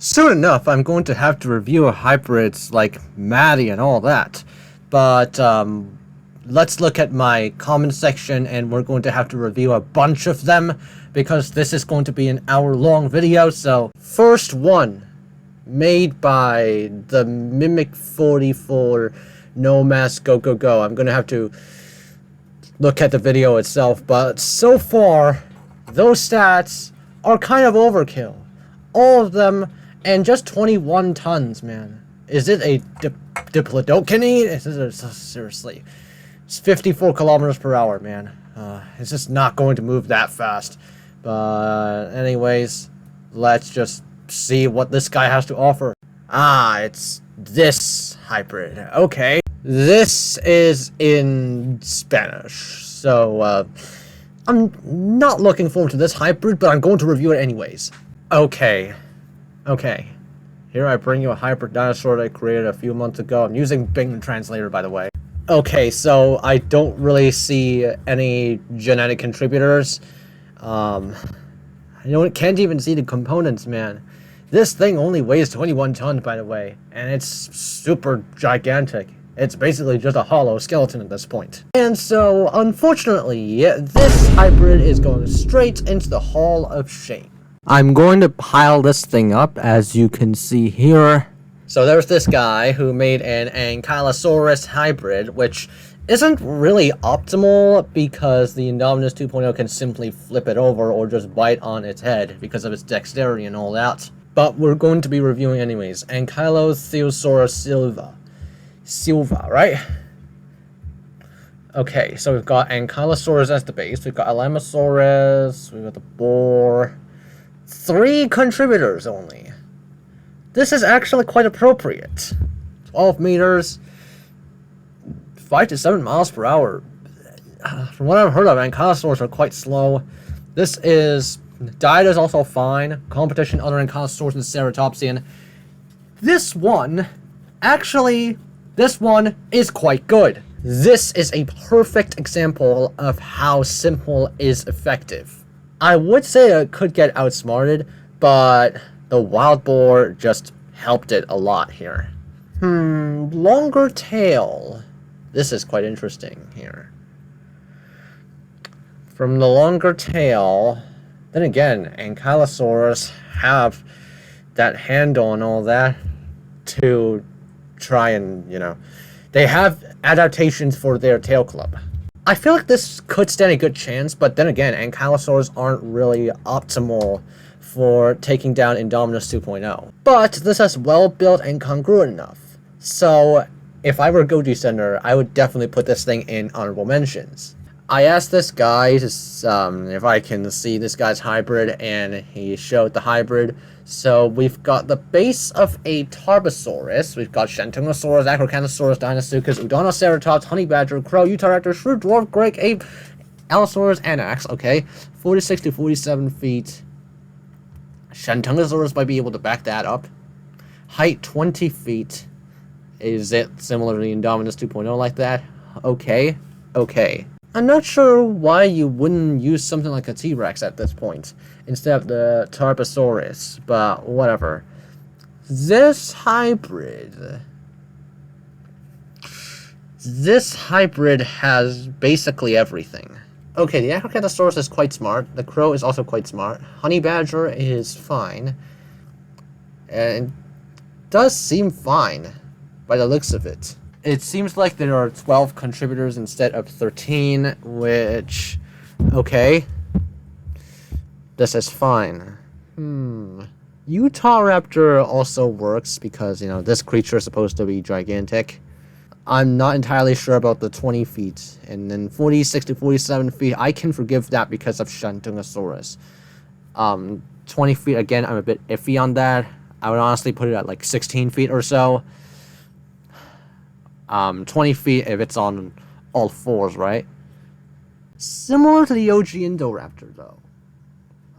Soon enough, I'm going to have to review hybrids like Maddie and all that. But, let's look at my comment section, and we're going to have to review a bunch of them, because this is going to be an hour-long video. So, first one, made by the Mimic 44 No Mask Go Go Go. I'm going to have to look at the video itself, but so far, those stats are kind of overkill. All of them, and just 21 tons, man. Is it a Diplodocus? Seriously. It's 54 kilometers per hour, man. It's just not going to move that fast. But anyways, let's just see what this guy has to offer. It's this hybrid. Okay. This is in Spanish. So, I'm not looking forward to this hybrid, but I'm going to review it anyways. Okay. Here I bring you a hybrid dinosaur that I created a few months ago. I'm using Bing Translator, by the way. Okay, so I don't really see any genetic contributors. Can't even see the components, man. This thing only weighs 21 tons, by the way, and it's super gigantic. It's basically just a hollow skeleton at this point. And so, unfortunately, this hybrid is going straight into the Hall of Shame. I'm going to pile this thing up, as you can see here. So there's this guy who made an Ankylotheusaurus hybrid, which isn't really optimal because the Indominus 2.0 can simply flip it over or just bite on its head because of its dexterity and all that. But we're going to be reviewing anyways. Ankylotheusaurus Silva, right? Okay, so we've got Ankylosaurus as the base, we've got Alamosaurus, we've got the boar. 3 contributors only. This is actually quite appropriate. 12 meters, 5 to 7 miles per hour. From what I've heard of, Ankylosaurs are quite slow. This is... diet is also fine. Competition other Ankylosaurs and Ceratopsian. This one is quite good. This is a perfect example of how simple is effective. I would say it could get outsmarted, but the wild boar just helped it a lot here. Longer tail. This is quite interesting here. From the longer tail, then again, Ankylosaurus have that handle and all that to try and, they have adaptations for their tail club. I feel like this could stand a good chance, but then again, Ankylosaurs aren't really optimal for taking down Indominus 2.0. But this is well built and congruent enough. So, if I were Goji Center, I would definitely put this thing in honorable mentions. I asked this guy to, if I can see this guy's hybrid, and he showed the hybrid. So we've got the base of a Tarbosaurus, we've got Shentungosaurus, Acrocanthosaurus, Deinosuchus, Udanoceratops, Honey Badger, Crow, Utahraptor, Shrew Dwarf, Greg Ape, Allosaurus, Anax, okay, 46 to 47 feet. Shentungosaurus might be able to back that up. Height 20 feet. Is it similar to the Indominus 2.0 like that? Okay. I'm not sure why you wouldn't use something like a T-Rex at this point instead of the Tarbosaurus, but whatever. This hybrid has basically everything. Okay, the Acrocanthosaurus is quite smart. The Crow is also quite smart. Honey Badger is fine. And it does seem fine by the looks of it. It seems like there are 12 contributors instead of 13, which... okay. This is fine. Utahraptor also works because, this creature is supposed to be gigantic. I'm not entirely sure about the 20 feet. And then 46 to 47 feet, I can forgive that because of Shentungosaurus. 20 feet, again, I'm a bit iffy on that. I would honestly put it at like 16 feet or so. 20 feet if it's on all fours, right? Similar to the OG Indoraptor, though.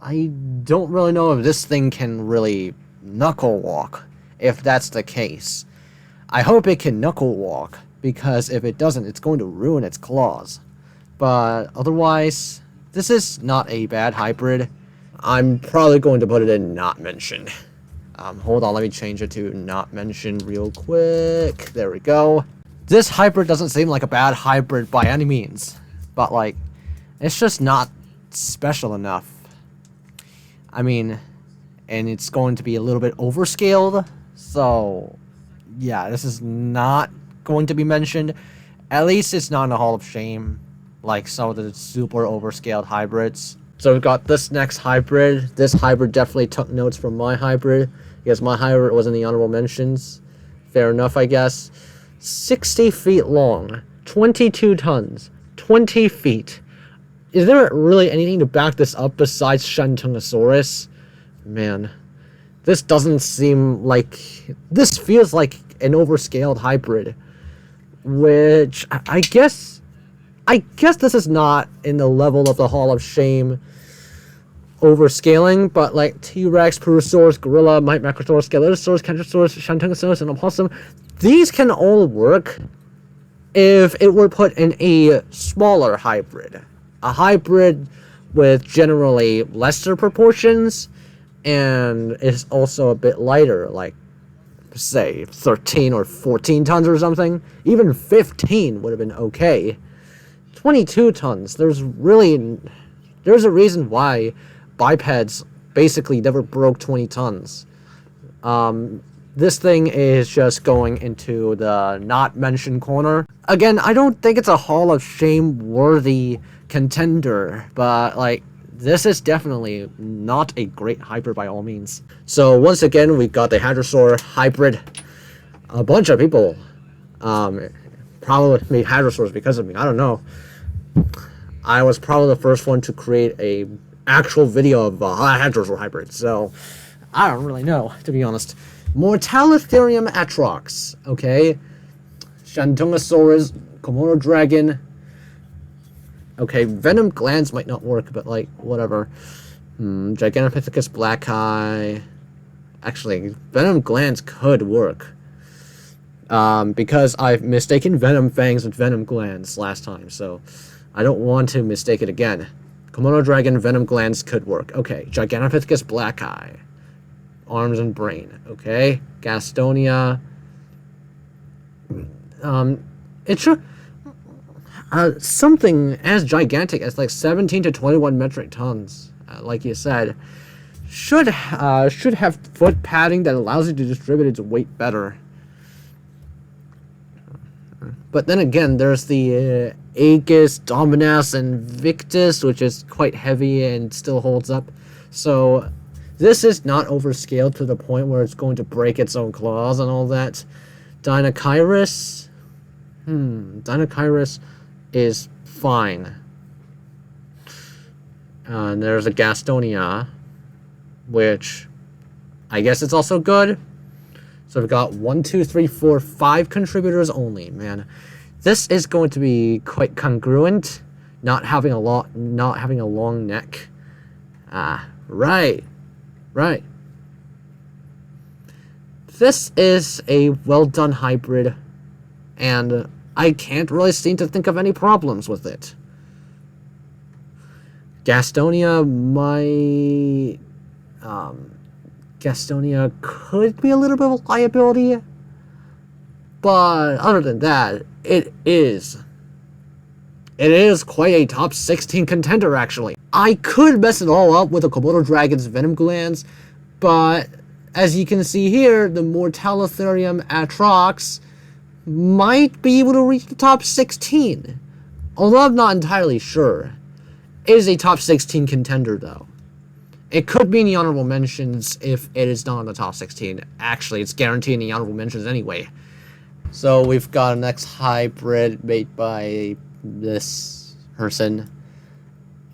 I don't really know if this thing can really knuckle walk, if that's the case. I hope it can knuckle walk, because if it doesn't, it's going to ruin its claws. But otherwise, this is not a bad hybrid. I'm probably going to put it in not mention. Hold on, let me change it to not mentioned real quick. There we go. This hybrid doesn't seem like a bad hybrid by any means, but like, it's just not special enough. I mean, and it's going to be a little bit overscaled, so yeah, this is not going to be mentioned. At least it's not in the Hall of Shame, like some of the super overscaled hybrids. So we've got this next hybrid. This hybrid definitely took notes from my hybrid, because my hybrid was in the honorable mentions. Fair enough, I guess. 60 feet long, 22 tons, 20 feet. Is there really anything to back this up besides Shantungosaurus? Man, this doesn't seem like... This feels like an overscaled hybrid, which I guess this is not in the level of the Hall of Shame overscaling, but like T-Rex, Ferrosaurus, Gorilla, Macrosaurus, Skelettosaurus, Kentrosaurus, Shantungosaurus, and Opossum, these can all work if it were put in a smaller hybrid. A hybrid with generally lesser proportions and is also a bit lighter, like say 13 or 14 tons or something. Even 15 would have been okay. 22 tons. There's a reason why bipeds basically never broke 20 tons. This thing is just going into the not mentioned corner. Again, I don't think it's a Hall of Shame worthy contender, but like, this is definitely not a great hybrid by all means. So once again, we got the Hydrosaur hybrid. A bunch of people probably made Hydrosaurs because of me. I don't know. I was probably the first one to create a actual video of Hydrosaur hybrid, so I don't really know, to be honest. Mortalitherium atrox, okay? Shantungosaurus, Komodo dragon. Okay, venom glands might not work, but like, whatever. Gigantopithecus blacki. Actually, venom glands could work. Because I've mistaken venom fangs with venom glands last time, so I don't want to mistake it again. Komodo dragon, venom glands could work. Okay, Gigantopithecus blacki. Arms and brain. Okay, Gastonia. It should... something as gigantic as like 17 to 21 metric tons, like you said, should have foot padding that allows it to distribute its weight better. But then again, there's the Aegis, Dominus, and Victus, which is quite heavy and still holds up. So this is not overscaled to the point where it's going to break its own claws and all that. Dinocyrus? Dinocyrus is fine. And there's a Gastonia, which I guess it's also good. So we've got 1, 2, 3, 4, 5 contributors only. Man, this is going to be quite congruent. Not having a long neck. Right. This is a well done hybrid, and I can't really seem to think of any problems with it. Gastonia Gastonia could be a little bit of a liability, but other than that, it is quite a top 16 contender, actually. I could mess it all up with a Komodo dragon's venom glands, but as you can see here, the Mortalitherium atrox might be able to reach the top 16. Although I'm not entirely sure. It is a top 16 contender, though. It could be in the honorable mentions if it is not in the top 16. Actually, it's guaranteed in the honorable mentions anyway. So we've got a next hybrid made by this person.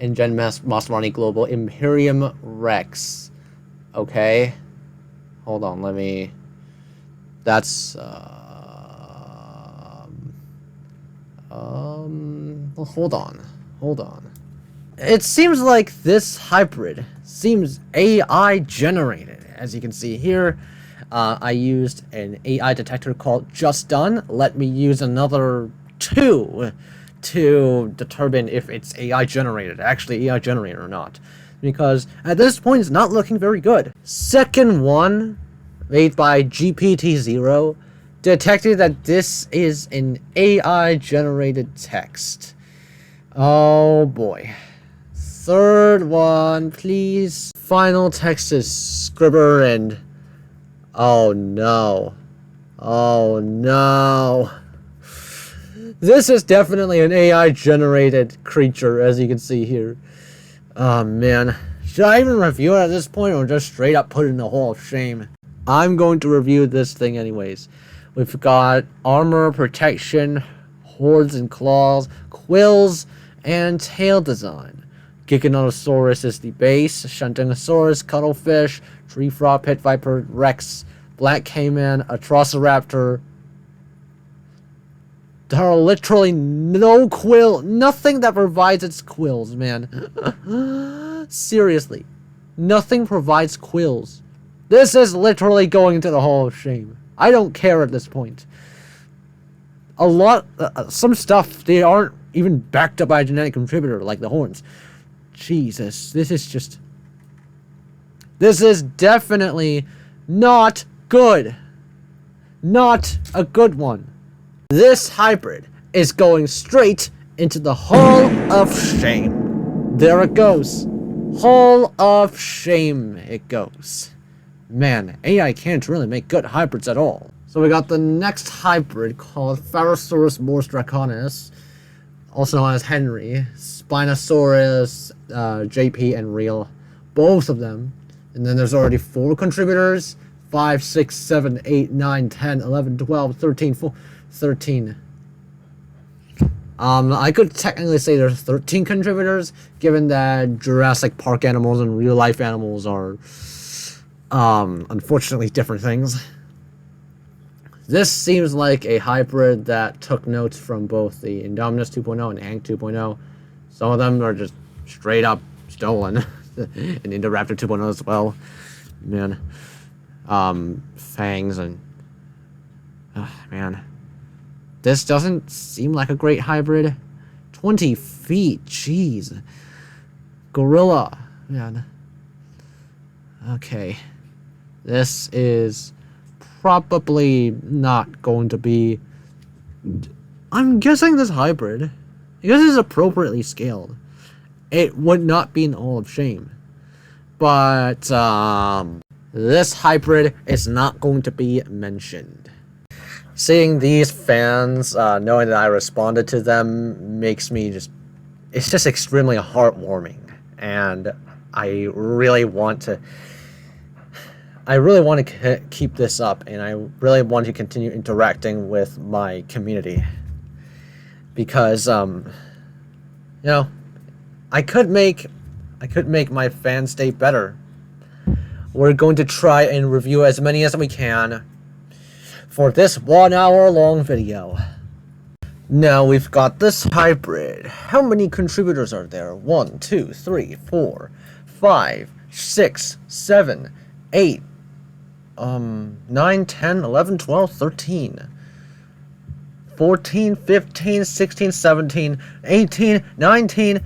InGen Masmarani Global Imperium Rex. Okay. Hold on, let me... That's... well, hold on. It seems like this hybrid seems AI generated. As you can see here, I used an AI detector called Just Done. Let me use another 2 to determine if it's AI generated, actually AI generated or not. Because at this point, it's not looking very good. Second one made by GPT-0 detected that this is an AI-generated text. Oh boy. Third one, please. Final text is Scribber and... oh no. Oh no. This is definitely an AI-generated creature, as you can see here. Oh man. Should I even review it at this point, or just straight up put it in the Hall of Shame? I'm going to review this thing anyways. We've got armor, protection, horns and claws, quills, and tail design. Giganotosaurus is the base, Shantungosaurus, cuttlefish, tree frog, pit viper, rex, black caiman, atrociraptor. There are literally no nothing that provides its quills, man. Seriously. Nothing provides quills. This is literally going to the Hall of Shame. I don't care at this point. Some stuff, they aren't even backed up by a genetic contributor, like the horns. Jesus, this is definitely not good. Not a good one. This hybrid is going straight into the Hall of Shame. There it goes. Hall of Shame it goes. Man, AI can't really make good hybrids at all. So we got the next hybrid called Ferrosaurus Mors Draconis, also known as Henry, Spinosaurus, JP, and Real. Both of them. And then there's already 4 contributors. 5, 6, 7, 8, 9, 10, 11, 12, 13, 13. I could technically say there's 13 contributors, given that Jurassic Park animals and real life animals are, unfortunately different things. This seems like a hybrid that took notes from both the Indominus 2.0 and Ank 2.0. Some of them are just straight up stolen. And Indoraptor 2.0 as well. Man. Fangs and... man. This doesn't seem like a great hybrid. 20 feet, jeez. Gorilla, man. Okay. This is probably not going to be... I'm guessing this hybrid, because it's appropriately scaled, it would not be in the Hall of Shame. But, this hybrid is not going to be mentioned. Seeing these fans, knowing that I responded to them, makes me it's just extremely heartwarming. And I really want to keep this up, and I really want to continue interacting with my community. Because, you know, I could make my fan state better. We're going to try and review as many as we can for this 1 hour long video. Now we've got this hybrid. How many contributors are there? 1, 2, 3, 4, 5, 6, 7, 8, 9, 10, 11, 12, 13, 14, 15, 16, 17, 18, 19,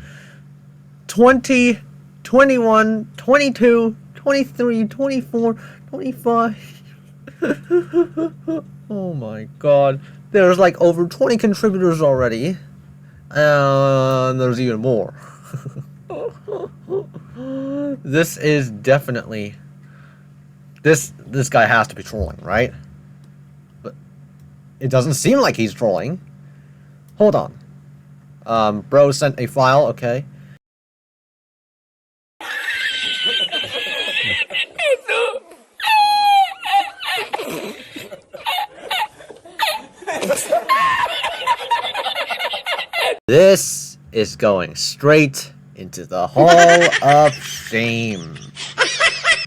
20, 21, 22, 23, 24, 25. Oh my god. There's like over 20 contributors already. And there's even more. This is definitely... This guy has to be trolling, right? But it doesn't seem like he's trolling. Hold on. Bro sent a file, okay. This is going straight into the Hall of Shame.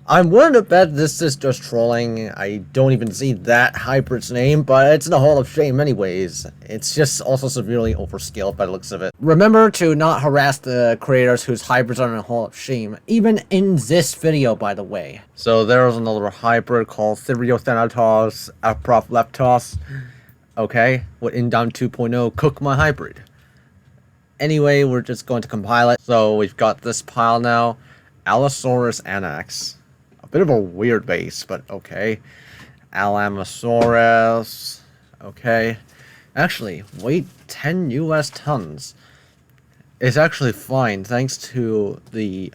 I'm willing to bet this is just trolling. I don't even see that hybrid's name, but it's in the Hall of Shame anyways. It's just also severely overscaled by the looks of it. Remember to not harass the creators whose hybrids are in the Hall of Shame, even in this video, by the way. So there's another hybrid called Thanatos Anax. Okay, with Indom 2.0, cook my hybrid. Anyway, we're just going to compile it. So we've got this pile now. Thanatos Anax. bit of a weird base, but okay. Alamosaurus. Okay. Actually, weight 10 US tons. It's actually fine thanks to the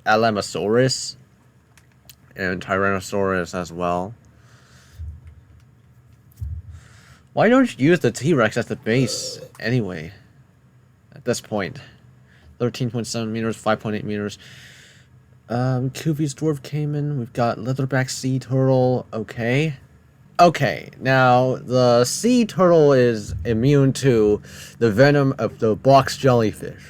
Alamosaurus and Tyrannosaurus as well. Why don't you use the T-Rex as the base anyway? At this point. 13.7 meters, 5.8 meters. Kuvi's Dwarf Cayman. We've got Leatherback Sea Turtle. Okay. Okay, now the sea turtle is immune to the venom of the box jellyfish,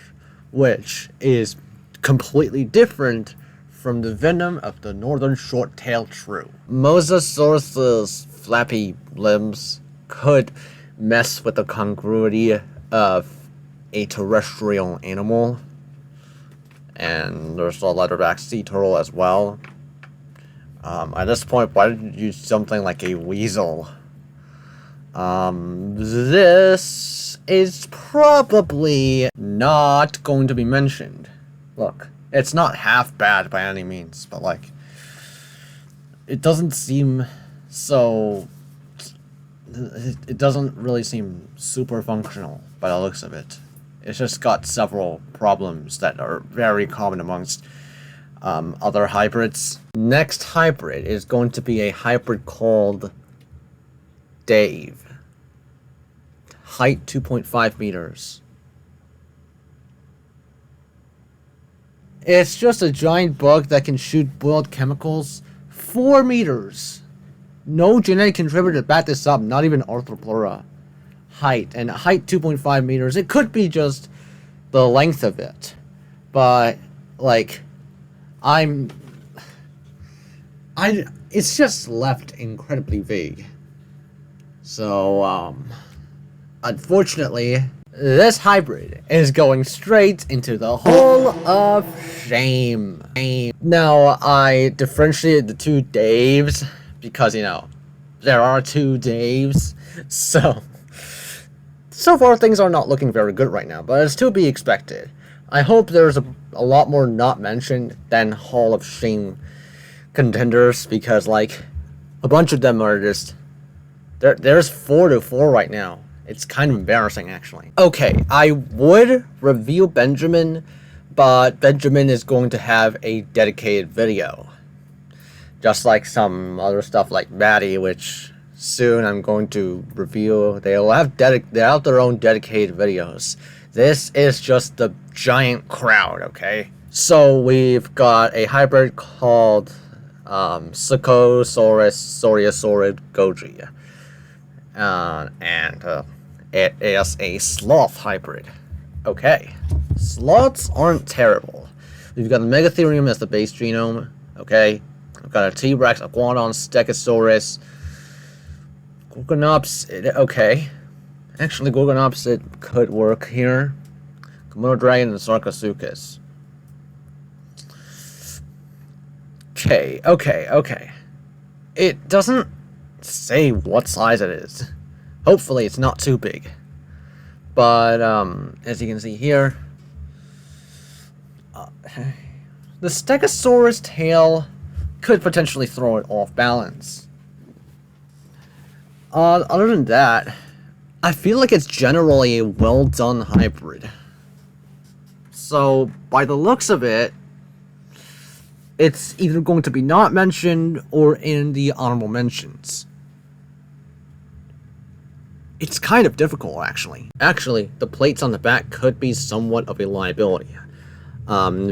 which is completely different from the venom of the northern short-tailed shrew. Mosasaurus's flappy limbs could mess with the congruity of a terrestrial animal, and there's the leatherback sea turtle as well. At this point, why did you use something like a weasel? This is probably not going to be mentioned. Look, it's not half bad by any means, but like, it doesn't seem so... It doesn't really seem super functional by the looks of it. It's just got several problems that are very common amongst other hybrids. Next hybrid is going to be a hybrid called Dave. Height 2.5 meters. It's just a giant bug that can shoot boiled chemicals 4 meters. No genetic contributor to back this up, not even Arthropleura. Height 2.5 meters. It could be just the length of it, but like, it's just left incredibly vague. So, unfortunately, this hybrid is going straight into the hole of shame. Now, I differentiated the two Daves because, you know, there are two Daves. So far things are not looking very good right now, but it's to be expected. I hope there's a lot more not mentioned than Hall of Shame contenders, because like a bunch of them are just there's 4 to 4 right now. It's kind of embarrassing actually. Okay, I would review Benjamin, but Benjamin is going to have a dedicated video. Just like some other stuff like Maddie, which soon I'm going to review. They'll have their own dedicated videos. This is just the giant crowd, okay? So we've got a hybrid called Suchosaurus Sauriosaurid Goji. And it is a sloth hybrid. Okay. Sloths aren't terrible. We've got the Megatherium as the base genome, okay? We've got a T-Rex, Iguanodon, Stegosaurus, Gorgonops, okay. Actually, Gorgonops, it could work here. Komodo Dragon and Sarcosuchus. Okay. It doesn't say what size it is. Hopefully, it's not too big. But, as you can see here, the Stegosaurus tail could potentially throw it off balance. Other than that, I feel like it's generally a well-done hybrid. So, by the looks of it, it's either going to be not mentioned or in the honorable mentions. It's kind of difficult, actually. Actually, the plates on the back could be somewhat of a liability.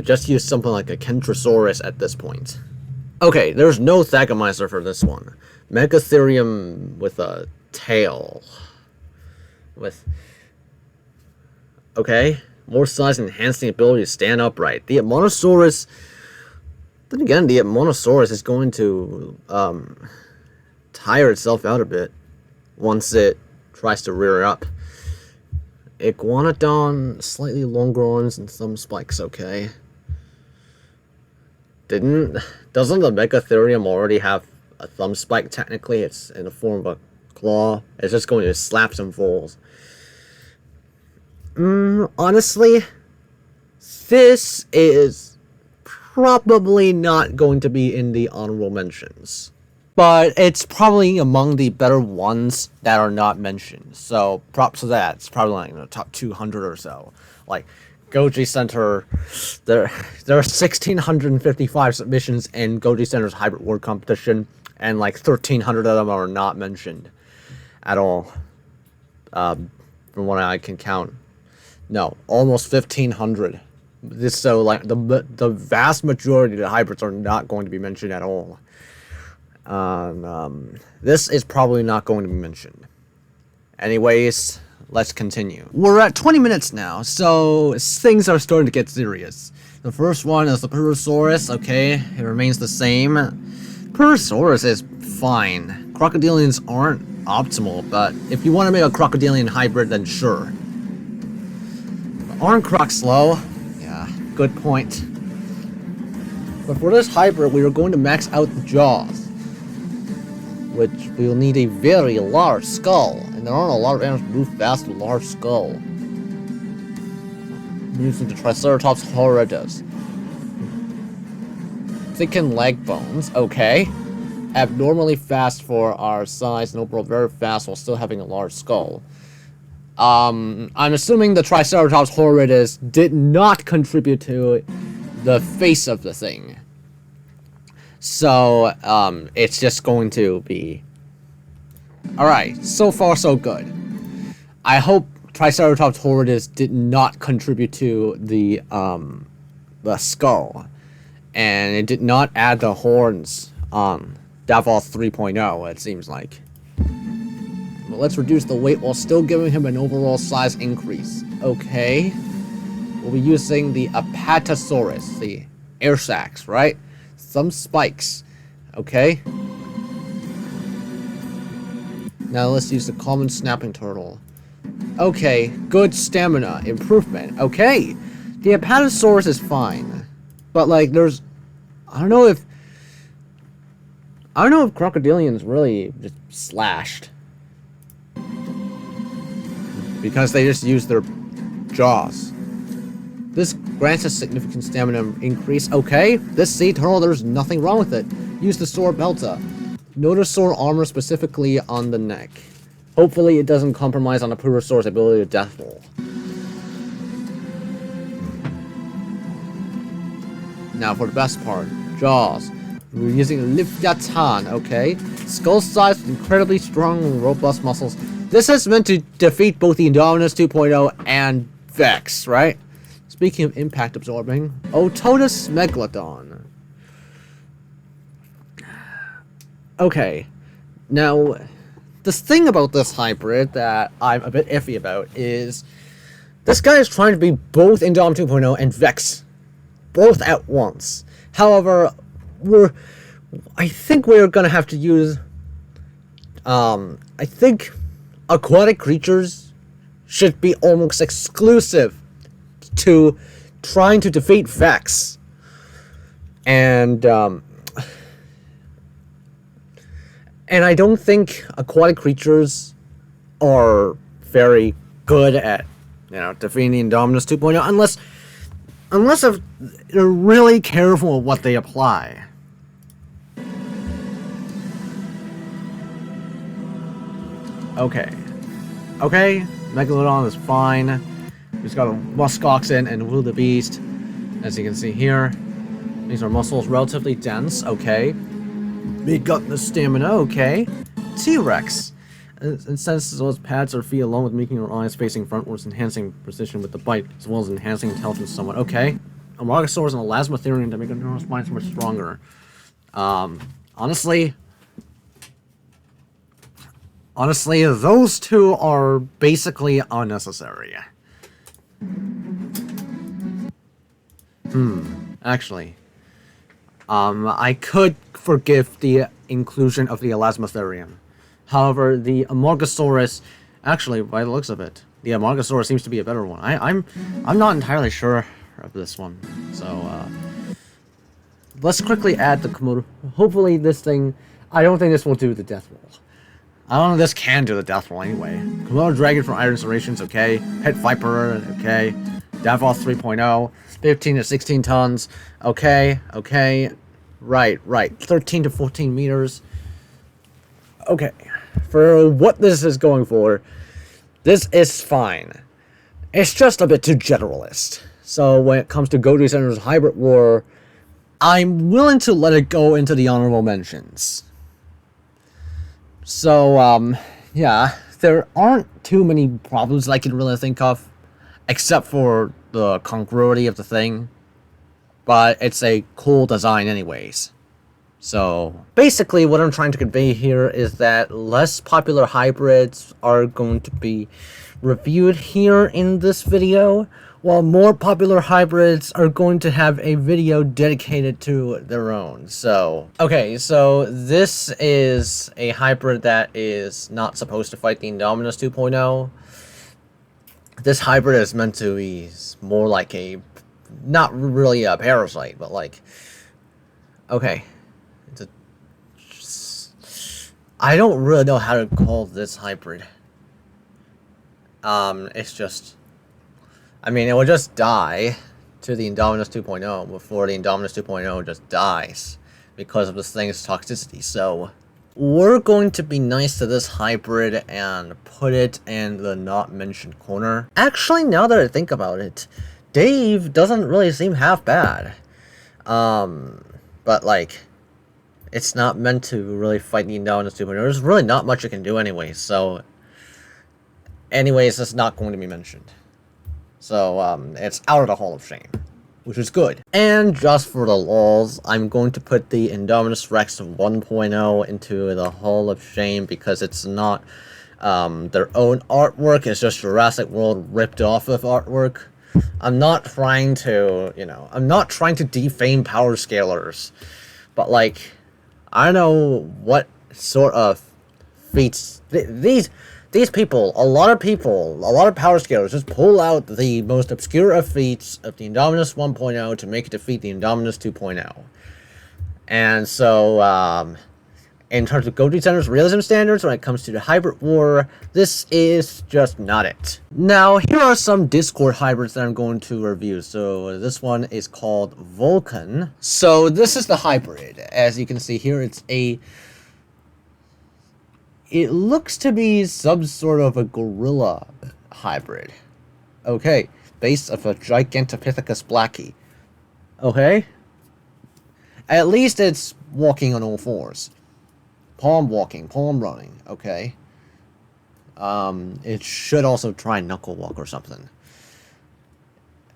Just use something like a Kentrosaurus at this point. Okay, there's no Thagomizer for this one. Megatherium with a tail. Okay, more size enhancing ability to stand upright. The Monosaurus... Then again, the Monosaurus is going to tire itself out a bit once it tries to rear up. Iguanodon, slightly longer arms and some spikes, okay. Doesn't the Megatherium already have a thumb spike technically? It's in the form of a claw. It's just going to slap some fools. Honestly, this is probably not going to be in the honorable mentions. But it's probably among the better ones that are not mentioned. So props to that. It's probably like in the top 200 or so. Like Goji Center, there are 1,655 submissions in Goji Center's hybrid word competition, and like 1,300 of them are not mentioned at all. From what I can count, no, almost 1,500. So like the vast majority of the hybrids are not going to be mentioned at all. This is probably not going to be mentioned. Anyways, let's continue. We're at 20 minutes now, so things are starting to get serious. The first one is the Ferrosaurus. Okay, it remains the same. Ferrosaurus is fine. Crocodilians aren't optimal, but if you want to make a Crocodilian hybrid, then sure. Aren't crocs slow? Yeah, good point. But for this hybrid, we are going to max out the jaws, which will need a very large skull, and there aren't a lot of animals that move fast with a large skull. I'm using the Triceratops horridus. Thickened leg bones, okay. Abnormally fast for our size, and overall very fast while still having a large skull. I'm assuming the Triceratops horridus did not contribute to the face of the thing. So, it's just going to be... Alright, so far so good. I hope Triceratops horridus did not contribute to the skull. And it did not add the horns on Davoth 3.0, it seems like. But let's reduce the weight while still giving him an overall size increase. Okay. We'll be using the Apatosaurus, the air sacs, right? Some spikes. Okay. Now let's use the common snapping turtle. Okay, good stamina improvement. Okay. The Apatosaurus is fine. But like there's I don't know if Crocodilians really just slashed. Because they just use their jaws. This grants a significant stamina increase. Okay, this sea turtle, there's nothing wrong with it. Use the sword belta. Notice sword armor specifically on the neck. Hopefully it doesn't compromise on the Ferrosaurus' ability to death roll. Now for the best part, jaws. We're using Leviathan, okay? Skull size with incredibly strong and robust muscles. This is meant to defeat both the Indominus 2.0 and Vex, right? Speaking of impact absorbing, Ototus Megalodon. Okay, now the thing about this hybrid that I'm a bit iffy about is this guy is trying to be both Indominus 2.0 and Vex, both at once. However, I think we're gonna have to use. I think aquatic creatures should be almost exclusive to trying to defeat Vex, and I don't think aquatic creatures are very good at defeating Indominus 2.0 unless if they're really careful with what they apply. Okay, Megalodon is fine. He's got a Muskoxen and Wildebeest, as you can see here. These are muscles relatively dense, okay. Big gut and stamina, okay. T-Rex. And senses those pads or feet along with making your eyes facing frontwards, enhancing precision with the bite, as well as enhancing intelligence somewhat. Okay. A Margosaurus and a Elasmotherium to make a neural spine much stronger. Honestly, those two are basically unnecessary. Actually, I could forgive the inclusion of the Elasmotherium. However, the Amargasaurus, actually, by the looks of it, the Amargasaurus seems to be a better one. I'm not entirely sure of this one. So, let's quickly add the Komodo. Hopefully this thing, I don't think this will do the death roll. I don't know if this can do the death roll anyway. Komodo Dragon from Iron Serrations, okay. Pet Viper, okay. Davoth 3.0, 15 to 16 tons, okay. Right. 13 to 14 meters. Okay. For what this is going for, this is fine. It's just a bit too generalist. So when it comes to Goji-inspired Hybrid War, I'm willing to let it go into the honorable mentions. So, yeah, there aren't too many problems I can really think of, except for the congruity of the thing. But it's a cool design anyways. So, basically what I'm trying to convey here is that less popular hybrids are going to be reviewed here in this video, while more popular hybrids are going to have a video dedicated to their own. So, okay, so this is a hybrid that is not supposed to fight the Indominus 2.0. This hybrid is meant to be more like a, not really a parasite, but like, okay. I don't really know how to call this hybrid. It's just, I mean, it will just die to the Indominus 2.0 before the Indominus 2.0 just dies because of this thing's toxicity. So, we're going to be nice to this hybrid and put it in the not mentioned corner. Actually, now that I think about it, Dave doesn't really seem half bad. But like, it's not meant to really fight the Indominus 2.0. There's really not much it can do anyway, so anyways, it's not going to be mentioned. So, it's out of the Hall of Shame, which is good. And just for the lulz, I'm going to put the Indominus Rex 1.0 into the Hall of Shame because it's not their own artwork, it's just Jurassic World ripped off of artwork. I'm not trying to, I'm not trying to defame power scalers, but like, I don't know what sort of feats these people, a lot of power scalers just pull out the most obscure of feats of the Indominus 1.0 to make it defeat the Indominus 2.0. And so, in terms of Goji-inspired realism standards, when it comes to the hybrid war, this is just not it. Now, here are some Discord hybrids that I'm going to review. So, this one is called Vulcan. So, this is the hybrid. As you can see here, it looks to be some sort of a gorilla hybrid. Okay, base of a Gigantopithecus blackie. Okay. At least it's walking on all fours. Palm walking, palm running, okay. It should also try knuckle walk or something.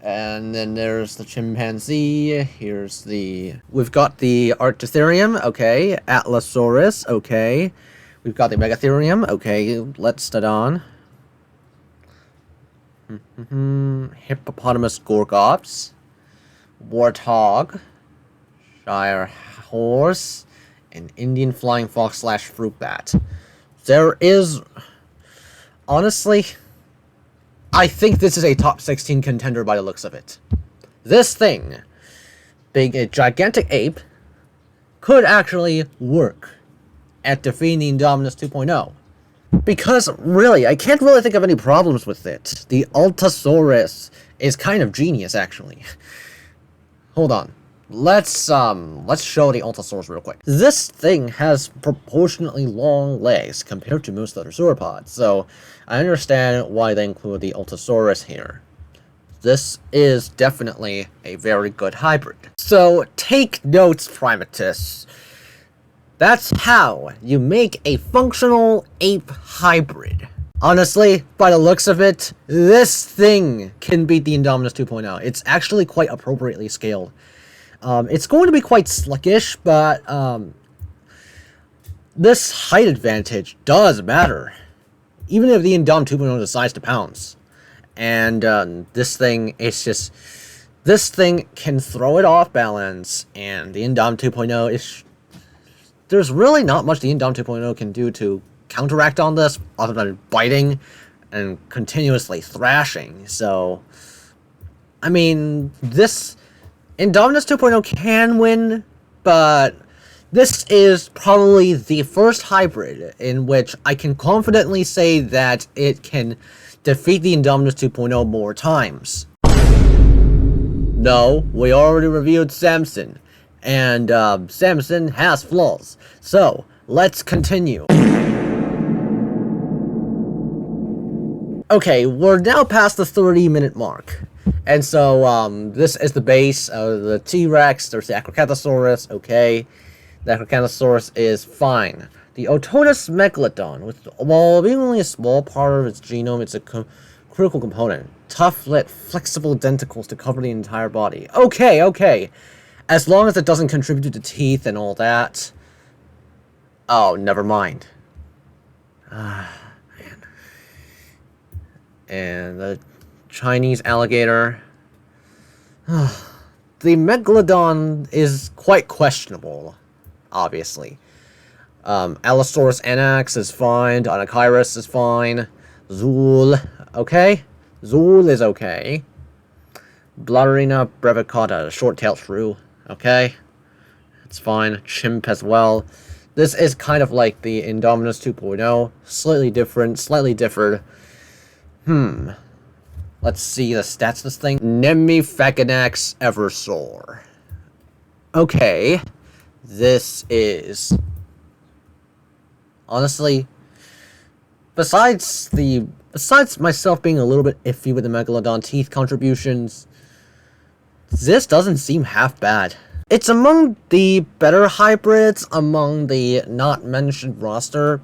And then there's the chimpanzee, we've got the Arctotherium, okay, Atlasaurus, okay. We've got the Megatherium, okay, let's start on. Hippopotamus Gorgops, Warthog, Shire Horse, and Indian Flying Fox / Fruit Bat. There is, honestly, I think this is a top 16 contender by the looks of it. This thing, being a gigantic ape, could actually work at defeating the Indominus 2.0. Because, really, I can't really think of any problems with it. The Allosaurus is kind of genius, actually. Hold on. Let's show the Allosaurus real quick. This thing has proportionately long legs compared to most other sauropods, so I understand why they include the Allosaurus here. This is definitely a very good hybrid. So, take notes, Primatus. That's how you make a functional ape hybrid. Honestly, by the looks of it, this thing can beat the Indominus 2.0. It's actually quite appropriately scaled. It's going to be quite slickish, but this height advantage does matter. Even if the Indom 2.0 decides to pounce. And this thing, this thing can throw it off balance, and the Indom 2.0 is... There's really not much the Indom 2.0 can do to counteract on this, other than biting and continuously thrashing. So, I mean, this Indominus 2.0 can win, but This is probably the first hybrid in which I can confidently say that it can defeat the Indominus 2.0 more times. No, we already reviewed Samson, and Samson has flaws. So, let's continue. Okay, we're now past the 30-minute mark. And so, this is the base of the T-Rex. There's the Ankylotheusaurus, okay. The Ankylotheusaurus is fine. The Ototus Megalodon, while being only a small part of its genome, it's a critical component. Tough, yet flexible denticles to cover the entire body. Okay. As long as it doesn't contribute to teeth and all that. Oh, never mind. Man. And the Chinese alligator. The Megalodon is quite questionable, obviously. Allosaurus Anax is fine. Ankylotheusaurus is fine. Zool, okay. Zool is okay. Blarina brevicata, short-tailed shrew, okay. It's fine. Chimp as well. This is kind of like the Indominus 2.0. Slightly different, slightly differed. Let's see the stats of this thing. Nemifaganax Eversaur. Okay. This is... honestly, besides myself being a little bit iffy with the Megalodon teeth contributions, this doesn't seem half bad. It's among the better hybrids among the not mentioned roster.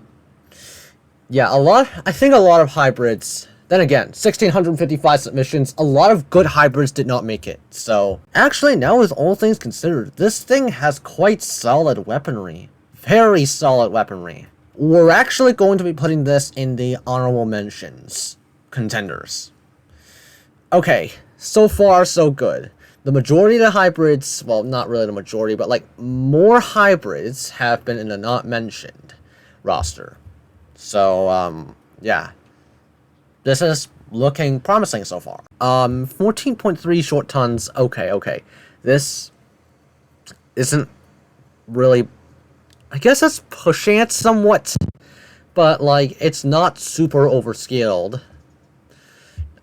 Yeah, I think a lot of hybrids. Then again, 1,655 submissions, a lot of good hybrids did not make it, so... Actually, now with all things considered, this thing has quite solid weaponry. Very solid weaponry. We're actually going to be putting this in the honorable mentions contenders. Okay, so far so good. The majority of the hybrids, well, not really the majority, but like more hybrids have been in the not mentioned roster. So, yeah. This is looking promising so far. 14.3 short tons. Okay. This isn't really... I guess it's pushing it somewhat, but like it's not super overscaled,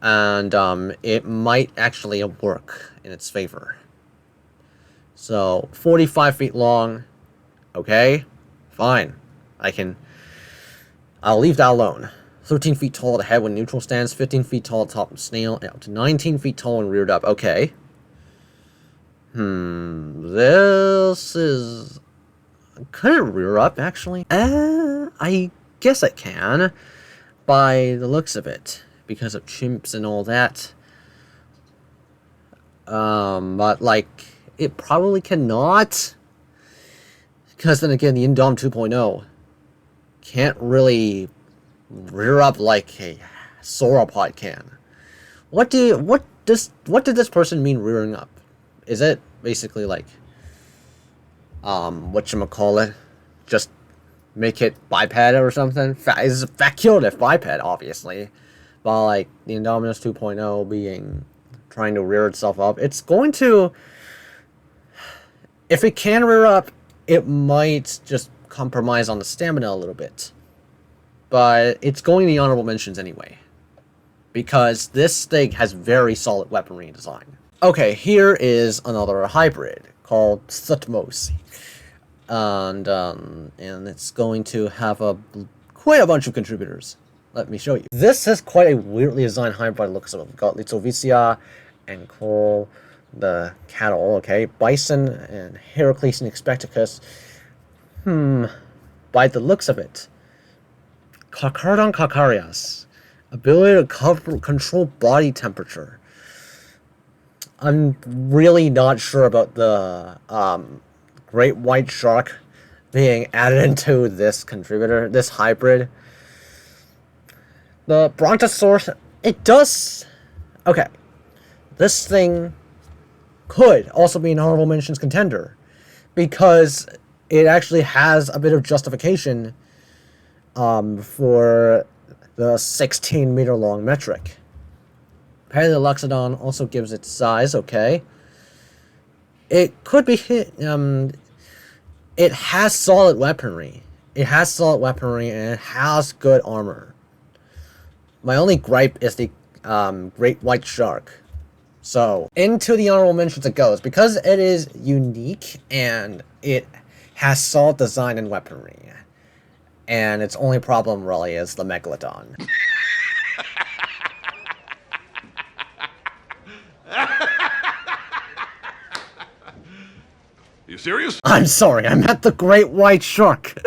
and it might actually work in its favor. So 45 feet long, okay, fine. I'll leave that alone. 13 feet tall at the head when neutral stance, 15 feet tall at top of snail, and up to 19 feet tall when reared up. Okay. This is... could it rear up, actually? I guess it can, by the looks of it, because of chimps and all that. But, like, it probably cannot, because then again, the Indom 2.0 can't really rear up like a sauropod can. What did this person mean rearing up? Is it basically like... whatchamacallit, just make it biped or something? It's a facultative biped, obviously. But, like, the Indominus 2.0 being... trying to rear itself up, it's going to... if it can rear up, it might just compromise on the stamina a little bit. But it's going to the honorable mentions anyway. Because this thing has very solid weaponry design. Okay, here is another hybrid called Thutmose. And it's going to have quite a bunch of contributors. Let me show you. This is quite a weirdly designed hybrid by the looks of it. We've got Lithovicia and Cole, the cattle, okay, bison and Heracles and Expecticus. By the looks of it, Carcardon Carcarias, ability to control body temperature. I'm really not sure about the great white shark being added into this contributor, this hybrid. The Brontosaurus, it does... okay. This thing could also be an honorable mentions contender, because it actually has a bit of justification for the 16-meter long metric. Paleoloxodon also gives it size, okay. It could be hit, It has solid weaponry. It has solid weaponry and it has good armor. My only gripe is the great white shark. So, into the honorable mentions it goes. Because it is unique and it has solid design and weaponry. And its only problem really is the Megalodon. You serious? I'm sorry, I meant the great white shark.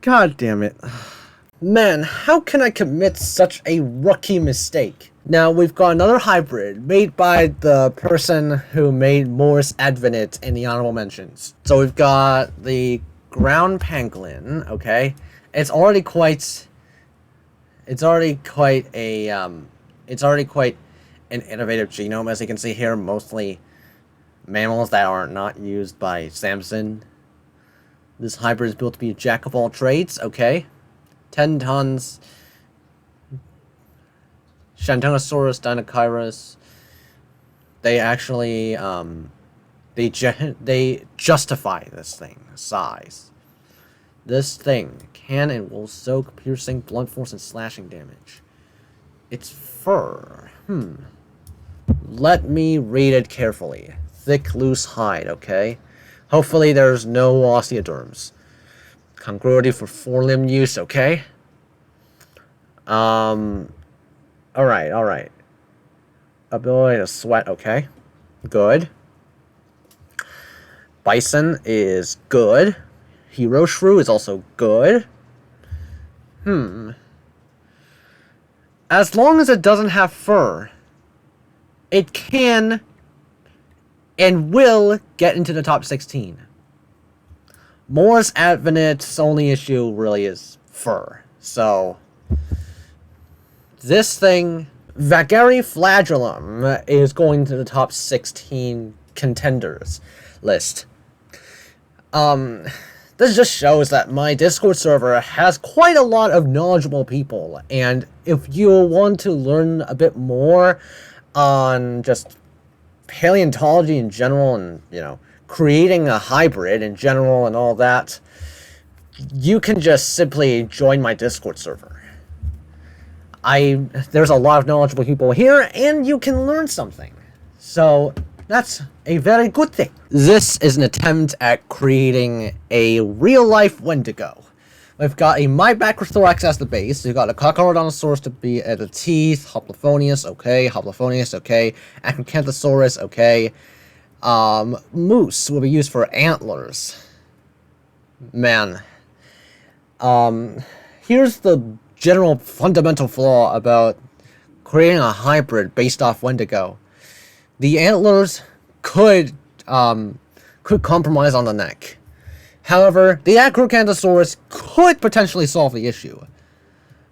God damn it. Man, how can I commit such a rookie mistake? Now, we've got another hybrid made by the person who made Morris Advenant in the honorable mentions. So we've got the ground pangolin, okay? It's already quite an innovative genome, as you can see here, mostly mammals that are not used by Samson. This hybrid is built to be a jack of all trades, okay? 10 tons. Shantonosaurus, Dinocyrus. They actually, they justify this thing, size. This thing can and will soak piercing blunt force and slashing damage. Its fur, Let me read it carefully. Thick, loose hide, okay? Hopefully there's no osteoderms. Congruity for forelimb use, okay? Alright. Ability to sweat, okay? Good. Bison is good. Hero Shrew is also good. As long as it doesn't have fur, it can and will get into the top 16. Morris Advenant's only issue really is fur. So, this thing, Vagari Flagellum, is going to the top 16 contenders list. This just shows that my Discord server has quite a lot of knowledgeable people, and if you want to learn a bit more on just paleontology in general and, creating a hybrid in general and all that, you can just simply join my Discord server. There's a lot of knowledgeable people here, and you can learn something. So, that's a very good thing. This is an attempt at creating a real-life Wendigo. We've got a Mybacrothorax as the base. We've got a Crocodilian to be at the teeth. Hoplophonius, okay. Ankylotheusaurus, okay. Moose will be used for antlers. Man. Here's the general fundamental flaw about creating a hybrid based off Wendigo. The antlers could compromise on the neck. However, the Acrocanthosaurus could potentially solve the issue.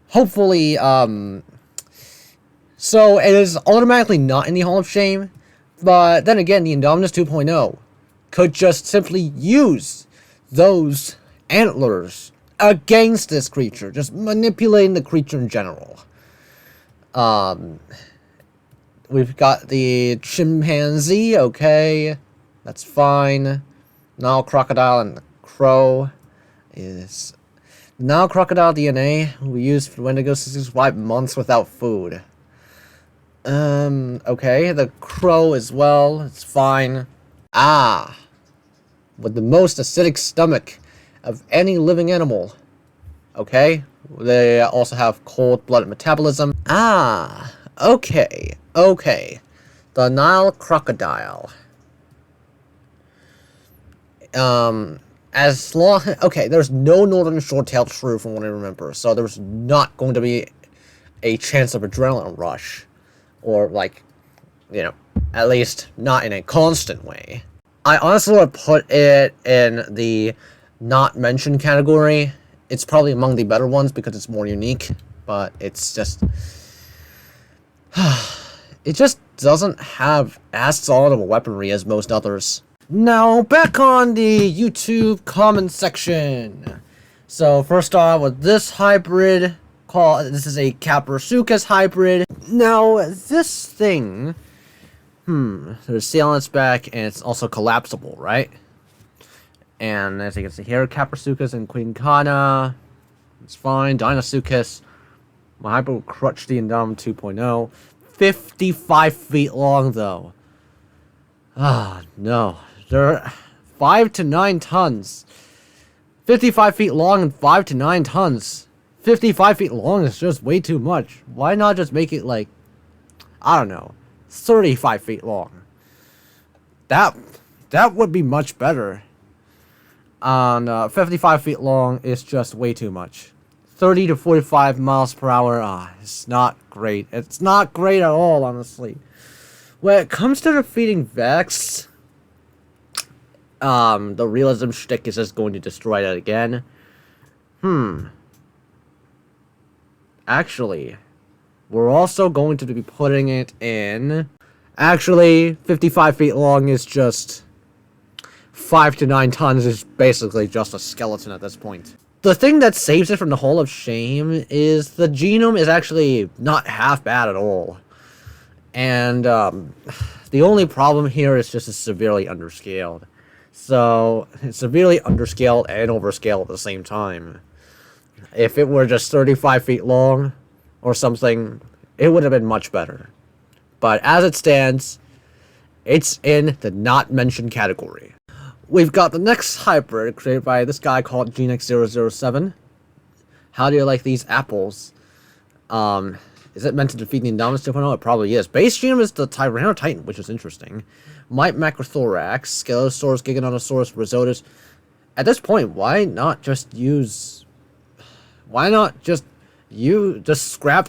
Hopefully, so it is automatically not in the Hall of Shame, but then again, the Indominus 2.0 could just simply use those antlers against this creature, just manipulating the creature in general. We've got the chimpanzee, okay, that's fine. Nile crocodile and the crow is... Nile crocodile DNA will be used for Wendigo 65 months without food. Okay, the crow as well, it's fine. With the most acidic stomach of any living animal. Okay, they also have cold-blooded metabolism. Okay. The Nile crocodile. As long... Okay, there's no northern short-tailed shrew from what I remember, so there's not going to be a chance of adrenaline rush. Or, at least not in a constant way. I honestly would put it in the not mentioned category. It's probably among the better ones because it's more unique, but it's just... it just doesn't have as solid of a weaponry as most others. Now, back on the YouTube comment section. So, first off, with this hybrid, this is a Caprosuchus hybrid. Now, this thing, there's sail on its back, and it's also collapsible, right? And as you can see here, Caprasuchus and Queen Kana. It's fine. Deinosuchus. My hybrid will crush the Indominus 2.0. 55 feet long, though. Ah, no. They're 5 to 9 tons. 55 feet long and 5 to 9 tons. 55 feet long is just way too much. Why not just make it like, I don't know, 35 feet long? That would be much better. 55 feet long is just way too much. 30 to 45 miles per hour, it's not great. It's not great at all, honestly. When it comes to defeating Vex, the realism shtick is just going to destroy that again. Actually, we're also going to be putting it in... Actually, 55 feet long is just... 5 to 9 tons is basically just a skeleton at this point. The thing that saves it from the Hall of Shame is the genome is actually not half bad at all. And the only problem here is just it's severely underscaled. So, it's severely underscaled and overscaled at the same time. If it were just 35 feet long or something, it would have been much better. But as it stands, it's in the not mentioned category. We've got the next hybrid created by this guy called GeneX007. How do you like these apples? Is it meant to defeat the Indominus 2.0? It probably is. Base genome is the Tyrannotitan, which is interesting. Might Macrothorax, Scaleosaurus, Giganotosaurus, Rhizotus. At this point, why not just scrap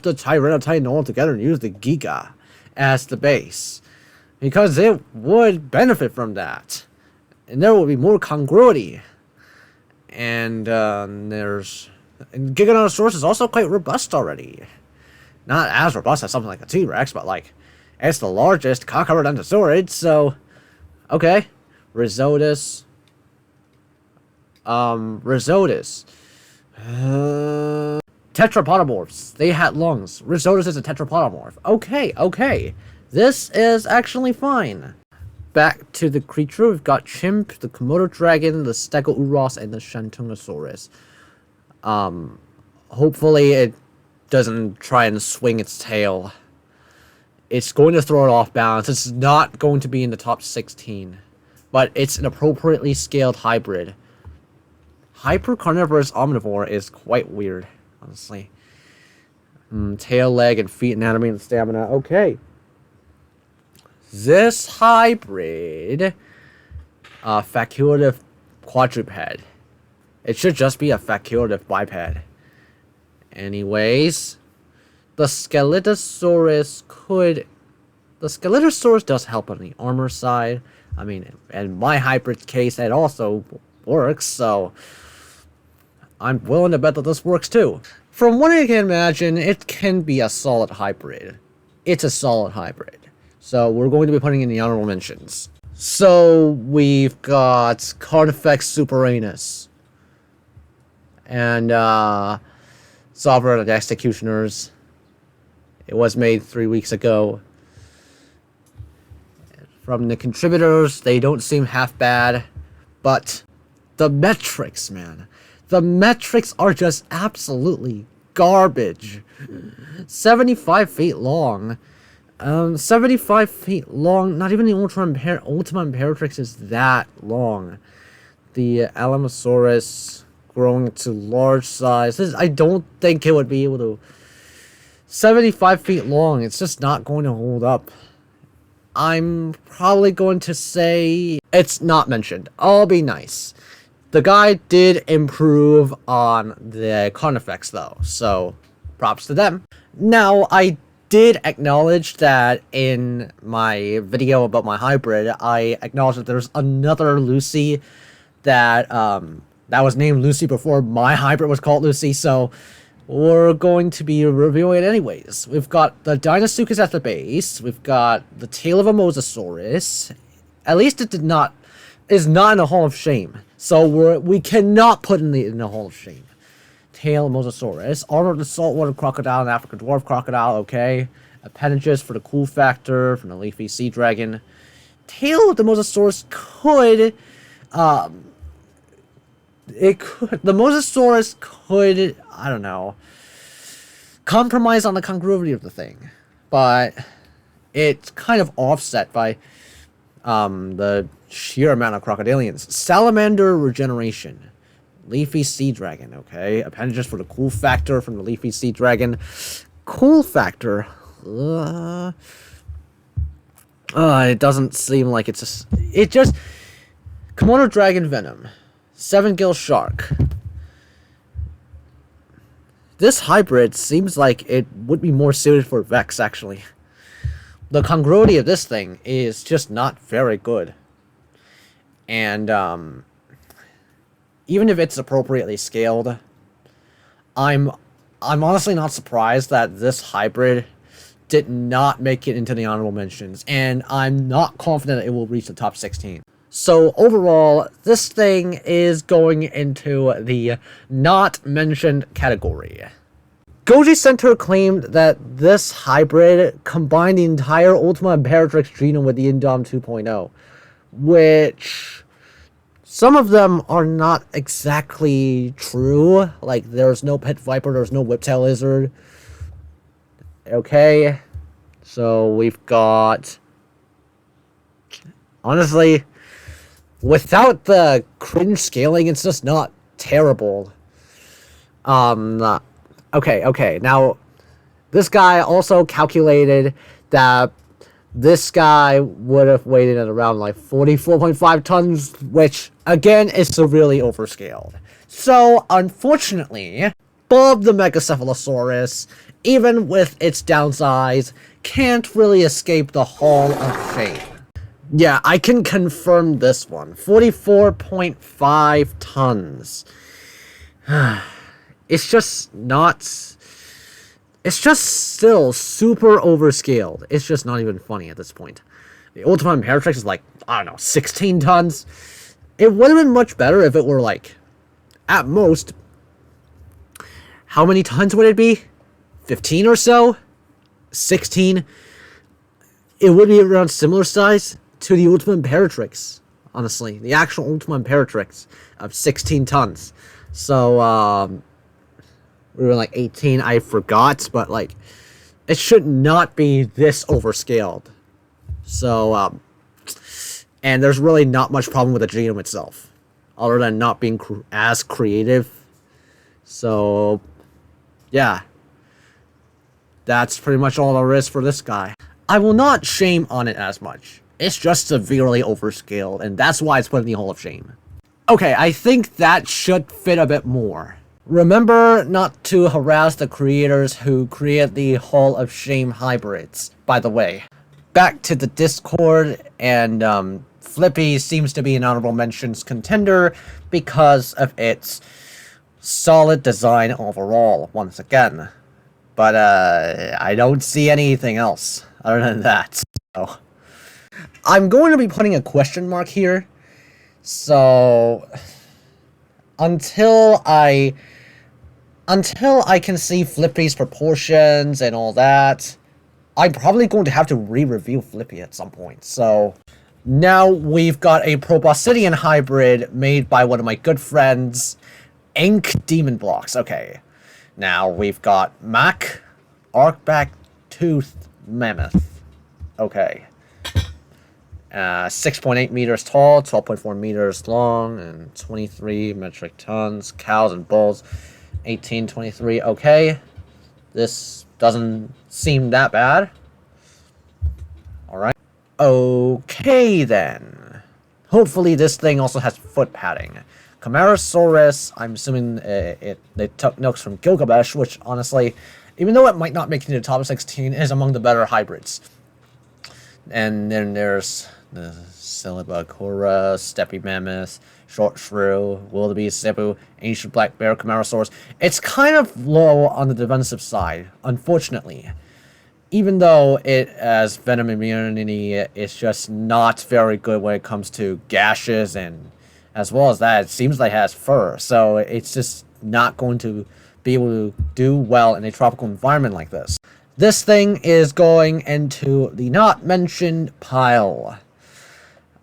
the Tyrannotitan altogether and use the Giga as the base? Because it would benefit from that. And there will be more congruity. And Giganotosaurus is also quite robust already. Not as robust as something like a T-Rex, but like, it's the largest cockroach endosaurid, so... Okay. Rhizotus. Tetrapodomorphs. They had lungs. Rhizotus is a tetrapodomorph. Okay. This is actually fine. Back to the creature, we've got Chimp, the Komodo Dragon, the Stegouros, and the Shantungosaurus. Hopefully it doesn't try and swing its tail. It's going to throw it off balance. It's not going to be in the top 16. But it's an appropriately scaled hybrid. Hyper-carnivorous omnivore is quite weird, honestly. Tail, leg, and feet anatomy and stamina. Okay. This hybrid, facultative quadruped. It should just be a facultative biped. Anyways, the Skeletosaurus does help on the armor side. I mean, in my hybrid case, it also works, so I'm willing to bet that this works too. From what I can imagine, it can be a solid hybrid. It's a solid hybrid. So we're going to be putting in the honorable mentions. So we've got Carnifex Superanus. And Sovereign of the Executioners. It was made 3 weeks ago. From the contributors, they don't seem half bad. But the metrics, man. The metrics are just absolutely garbage. 75 feet long. 75 feet long. Not even the Ultima Imperatrix is that long. The Alamosaurus growing to large size. I don't think it would be able to... 75 feet long. It's just not going to hold up. I'm probably going to say it's not mentioned. I'll be nice. The guy did improve on the Carnifex though, so props to them. Now, I did acknowledge that in my video about my hybrid, I acknowledged that there's another Lucy that was named Lucy before my hybrid was called Lucy, so we're going to be reviewing it anyways. We've got the Deinosuchus at the base, we've got the tail of a Mosasaurus. At least it is not in the Hall of Shame, so we cannot put in the Hall of Shame. Tail of Mosasaurus, armor of the saltwater crocodile and African dwarf crocodile, okay. Appendages for the cool factor, from the leafy sea dragon. Tail of the Mosasaurus could it could, the Mosasaurus could, I don't know, compromise on the congruity of the thing, but it's kind of offset by the sheer amount of crocodilians. Salamander regeneration. Leafy sea dragon, okay. Appendages for the cool factor from the leafy sea dragon. Cool factor. It doesn't seem like it's just Komodo dragon venom. 7-gill shark. This hybrid seems like it would be more suited for Vex, actually. The congruity of this thing is just not very good. And, even if it's appropriately scaled, I'm honestly not surprised that this hybrid did not make it into the honorable mentions, and I'm not confident it will reach the top 16. So overall, this thing is going into the not mentioned category. Goji Center claimed that this hybrid combined the entire Ultima Imperatrix genome with the Indom 2.0, which some of them are not exactly true. Like, there's no pet viper, there's no whiptail lizard. Okay, so we've got, honestly, without the cringe scaling, it's just not terrible. Okay, now, this guy also calculated that this guy would have weighed at around like 44.5 tons, which, again, is severely overscaled. So, unfortunately, Bob the Megacephalosaurus, even with its downsize, can't really escape the Hall of Shame. Yeah, I can confirm this one. 44.5 tons. It's just not... It's just still super overscaled. It's just not even funny at this point. The Ultima Imperatrix is like, I don't know, 16 tons. It would have been much better if it were like, at most, how many tons would it be? 15 or so? 16? It would be around similar size to the Ultima Imperatrix, honestly. The actual Ultima Imperatrix of 16 tons. So, we were like 18, I forgot, but like, it should not be this overscaled. So, and there's really not much problem with the genome itself, other than not being as creative. So, yeah. That's pretty much all there is for this guy. I will not shame on it as much. It's just severely overscaled, and that's why it's put in the Hall of Shame. Okay, I think that should fit a bit more. Remember not to harass the creators who created the Hall of Shame hybrids, by the way. Back to the Discord, and Flippy seems to be an honorable mentions contender because of its solid design overall, once again. But I don't see anything else other than that. So I'm going to be putting a question mark here. So until I can see Flippy's proportions and all that, I'm probably going to have to re-review Flippy at some point. So now we've got a Proboscidean hybrid made by one of my good friends, Ink Demon Blocks. Okay. Now we've got Mac, Arcback Tooth Mammoth. Okay. 6.8 meters tall, 12.4 meters long, and 23 metric tons. Cows and bulls, 1823. Okay. This doesn't seem that bad. Alright. Okay, then. Hopefully this thing also has foot padding. Camarasaurus, I'm assuming they took notes from Gilgamesh, which, honestly, even though it might not make it into the top 16, is among the better hybrids. And then there's the Silibacora, Steppe Mammoth, Short Shrew, Wildebeest, Zebu, Ancient Black Bear, Camarasaurus. It's kind of low on the defensive side, unfortunately. Even though it has venom immunity, it's just not very good when it comes to gashes, and as well as that, it seems like it has fur. So it's just not going to be able to do well in a tropical environment like this. This thing is going into the not mentioned pile.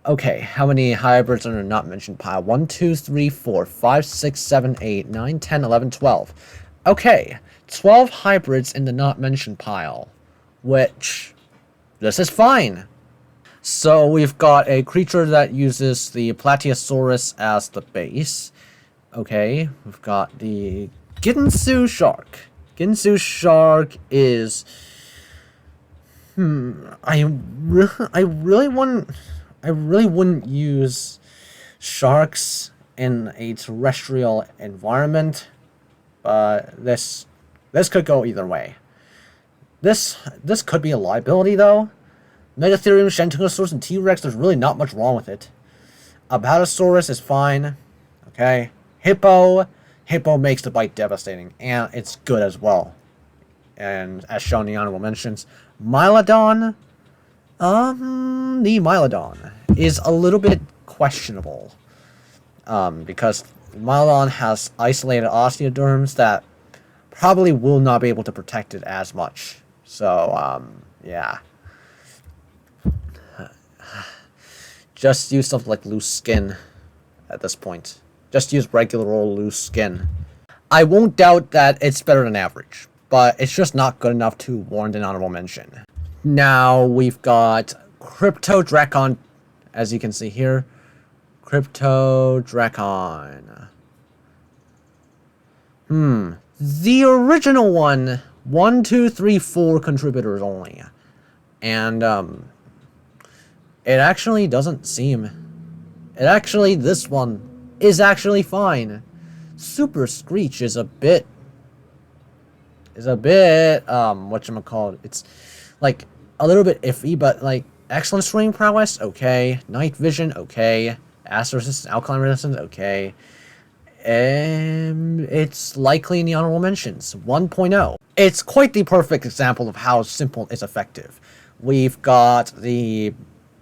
Okay, how many hybrids are in the not mentioned pile? 1, 2, 3, 4, 5, 6, 7, 8, 9, 10, 11, 12. Okay, 12 hybrids in the not mentioned pile, which, this is fine. So we've got a creature that uses the Plateosaurus as the base. Okay, we've got the Ginsu Shark. Ginsu Shark is... I really wouldn't use sharks in a terrestrial environment, but this could go either way. This could be a liability though. Megatherium, Shantungosaurus, and T-Rex, there's really not much wrong with it. Apatosaurus is fine. Okay. Hippo makes the bite devastating, and it's good as well. And as shown in the honorable mentions, Mylodon, the Mylodon is a little bit questionable. Because Mylodon has isolated osteoderms that probably will not be able to protect it as much. So, yeah. Just use something like loose skin at this point. Just use regular old loose skin. I won't doubt that it's better than average, but it's just not good enough to warrant an honorable mention. Now we've got Cryptodrakon, as you can see here. Cryptodrakon. The original one, 1, 2, 3, 4 contributors only. And, it actually doesn't seem... this one is actually fine. Super Screech is a bit... whatchamacallit? It's, like, a little bit iffy, but, like, excellent swing prowess, okay. Night vision, okay. Acid resistance, alkaline resistance, okay. It's likely in the honorable mentions, 1.0. It's quite the perfect example of how simple is effective. We've got the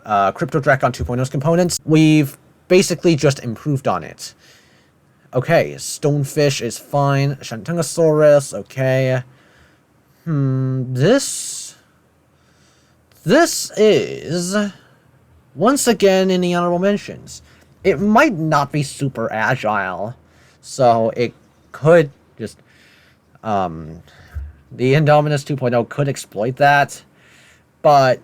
Cryptodrakon 2.0's components. We've basically just improved on it. Okay, Stonefish is fine. Shantungosaurus, okay. This is, once again, in the honorable mentions. It might not be super agile, so it could just, the Indominus 2.0 could exploit that, but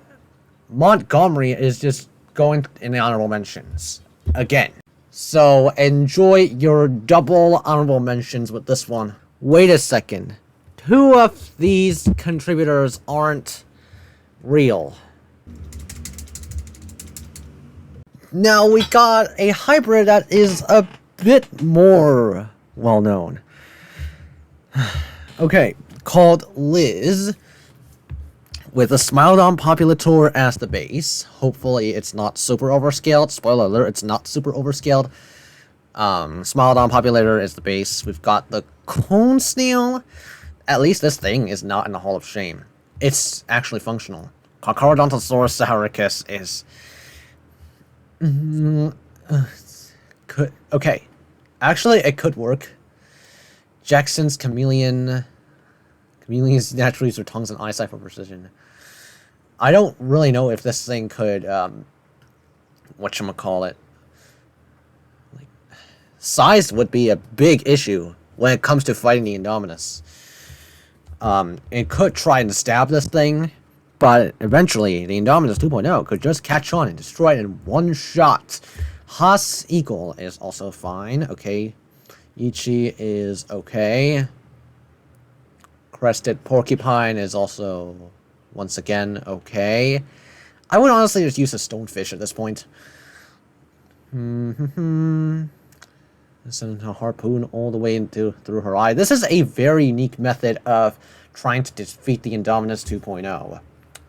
Montgomery is just going in the honorable mentions again. So enjoy your double honorable mentions with this one. Wait a second. 2 of these contributors aren't real. Now we got a hybrid that is a bit more well known. Okay, called Liz, with a Smilodon Populator as the base. Hopefully it's not super overscaled. Spoiler alert, it's not super overscaled. Smilodon Populator is the base. We've got the Cone Snail. At least this thing is not in the Hall of Shame. It's actually functional. Carnifex Saharicus is... okay. Actually, it could work. Jackson's Chameleon... Chameleons naturally use their tongues and eyesight for precision. I don't really know if this thing could, whatchamacallit. Like, size would be a big issue when it comes to fighting the Indominus. It could try and stab this thing, but eventually the Indominus 2.0 could just catch on and destroy it in one shot. Haas Eagle is also fine, okay. Ichi is okay. Crested Porcupine is also, once again, okay. I would honestly just use a Stonefish at this point. Send a harpoon all the way through her eye. This is a very unique method of trying to defeat the Indominus 2.0.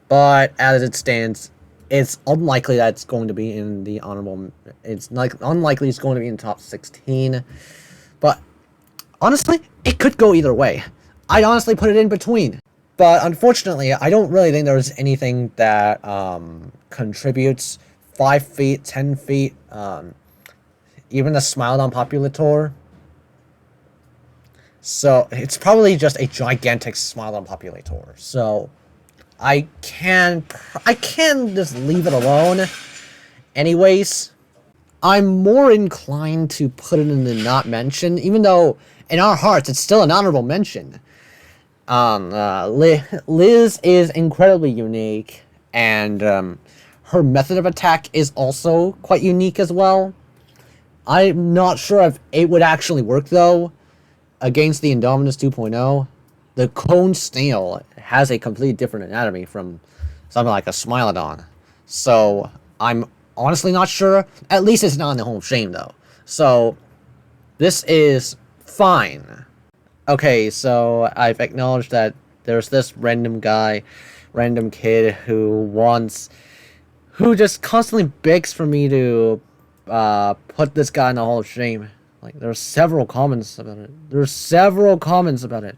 But as it stands, it's unlikely that it's going to be in the honorable... It's like unlikely it's going to be in the top 16. But honestly, it could go either way. I'd honestly put it in between. But unfortunately, I don't really think there's anything that contributes 5 feet, 10 feet, even the Smilodon Populator. So it's probably just a gigantic Smilodon Populator. So I can just leave it alone Anyways, I'm more inclined to put it in the not mention, even though in our hearts it's still an honorable mention. Liz is incredibly unique, and her method of attack is also quite unique as well. I'm not sure if it would actually work though against the Indominus 2.0. The cone snail has a completely different anatomy from something like a Smilodon. So I'm honestly not sure. At least it's not in the Hall of Shame though. So this is fine. Okay, so I've acknowledged that there's this random kid who just constantly begs for me to put this guy in the Hall of Shame. Like, there's several comments about it.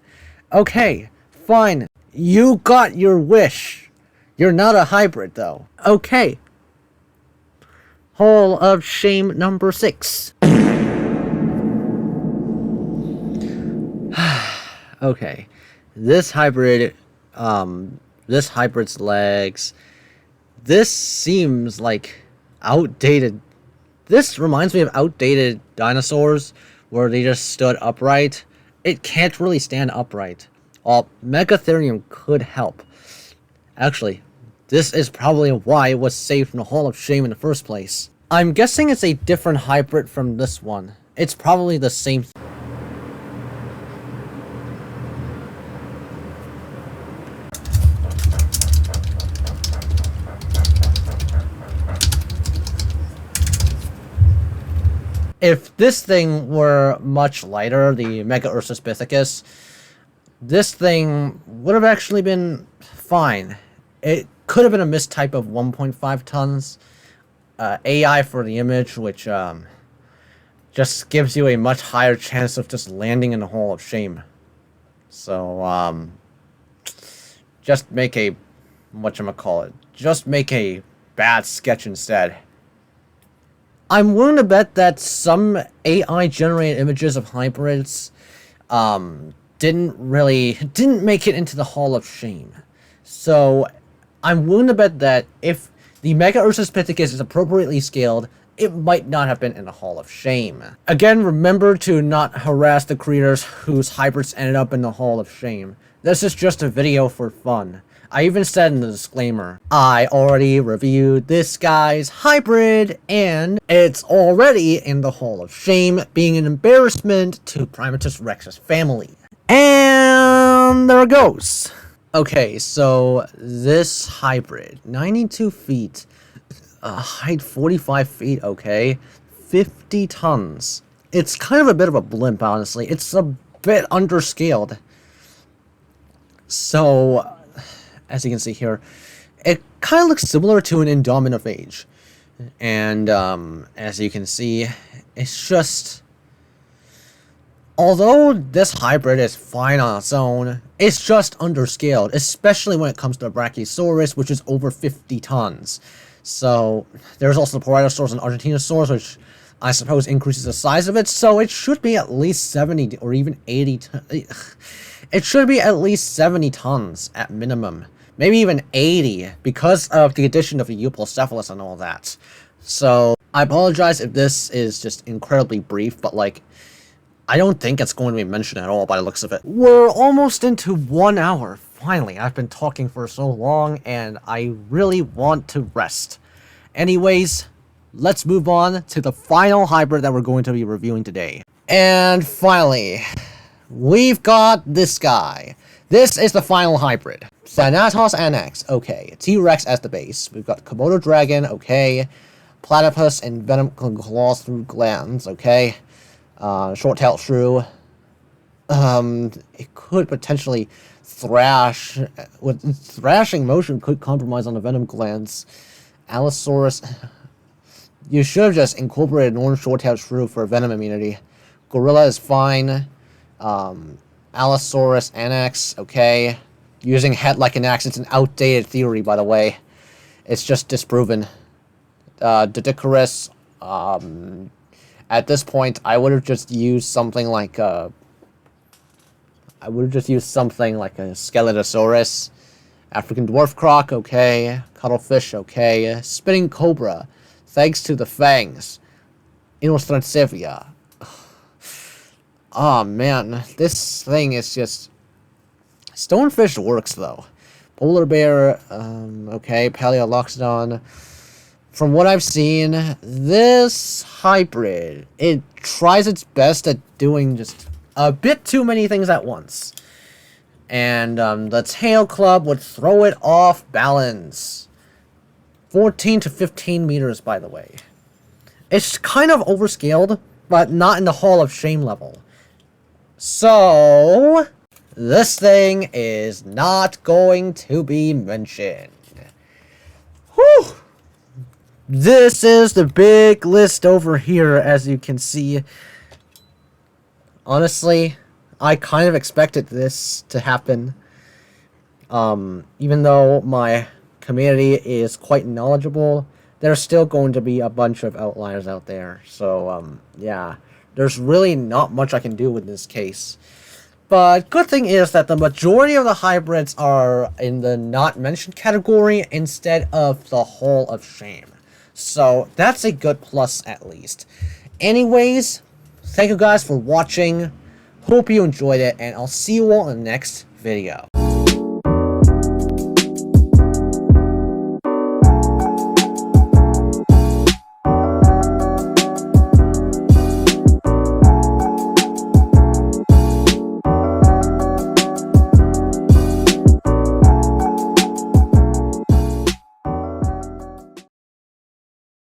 Okay, fine. You got your wish. You're not a hybrid, though. Okay. Hall of Shame number 6. Okay. This hybrid's legs. This seems like outdated. This reminds me of outdated dinosaurs where they just stood upright. It can't really stand upright. Well, Megatherium could help. Actually, this is probably why it was saved from the Hall of Shame in the first place. I'm guessing it's a different hybrid from this one. It's probably the same. If this thing were much lighter, the Mega Ursus Bithecus, this thing would have actually been fine. It could have been a mistype of 1.5 tons. AI for the image, which just gives you a much higher chance of just landing in the Hall of Shame. So, just make a, just make a bad sketch instead. I'm willing to bet that some AI-generated images of hybrids didn't make it into the Hall of Shame. So I'm willing to bet that if the Mega Ursus Pithecus is appropriately scaled, it might not have been in the Hall of Shame. Again, remember to not harass the creators whose hybrids ended up in the Hall of Shame. This is just a video for fun. I even said in the disclaimer, I already reviewed this guy's hybrid, and it's already in the Hall of Shame, being an embarrassment to Primatus Rex's family. And there it goes. Okay, so this hybrid, 92 feet, height 45 feet, okay, 50 tons. It's kind of a bit of a blimp, honestly. It's a bit underscaled. So, as you can see here, it kind of looks similar to an Indominus of age. And, as you can see, it's just, although this hybrid is fine on its own, it's just underscaled, especially when it comes to the Brachiosaurus, which is over 50 tons. So, there's also the Hydrosaur and Argentinosaurus, which I suppose increases the size of it, so it should be at least 70 or even 80 it should be at least 70 tons at minimum. Maybe even 80, because of the addition of the Euplocephalus and all that. So, I apologize if this is just incredibly brief, but like, I don't think it's going to be mentioned at all by the looks of it. We're almost into 1 hour. Finally, I've been talking for so long, and I really want to rest. Anyways, let's move on to the final hybrid that we're going to be reviewing today. And finally, we've got this guy. This is the final hybrid. Thanatos Anax, okay. T-Rex as the base. We've got Komodo Dragon, okay. Platypus and Venom claws through glands, okay. Short-tailed shrew. It could potentially thrash. With thrashing motion could compromise on the venom glands. Allosaurus. You should have just incorporated an orange short-tailed shrew for venom immunity. Gorilla is fine. Allosaurus Anax, okay. Using head like an axe, it's an outdated theory, by the way. It's just disproven. Dodicarus, at this point, I would have just used something like a Skeletosaurus. African dwarf croc, okay. Cuttlefish, okay. Spinning cobra. thanks to the fangs. Inostransevia. Oh man, this thing is just... Stonefish works though. Polar bear, okay, Paleoloxodon. From what I've seen, this hybrid, it tries its best at doing just a bit too many things at once. And the tail club would throw it off balance. 14 to 15 meters, by the way. It's kind of overscaled, but not in the Hall of Shame level. So, this thing is not going to be mentioned. Whew! This is the big list over here, as you can see. Honestly, I kind of expected this to happen. Even though my community is quite knowledgeable, there's still going to be a bunch of outliers out there. So, yeah, there's really not much I can do in this case. But good thing is that the majority of the hybrids are in the not mentioned category instead of the Hall of Shame. So that's a good plus at least. Anyways, thank you guys for watching. Hope you enjoyed it, and I'll see you all in the next video.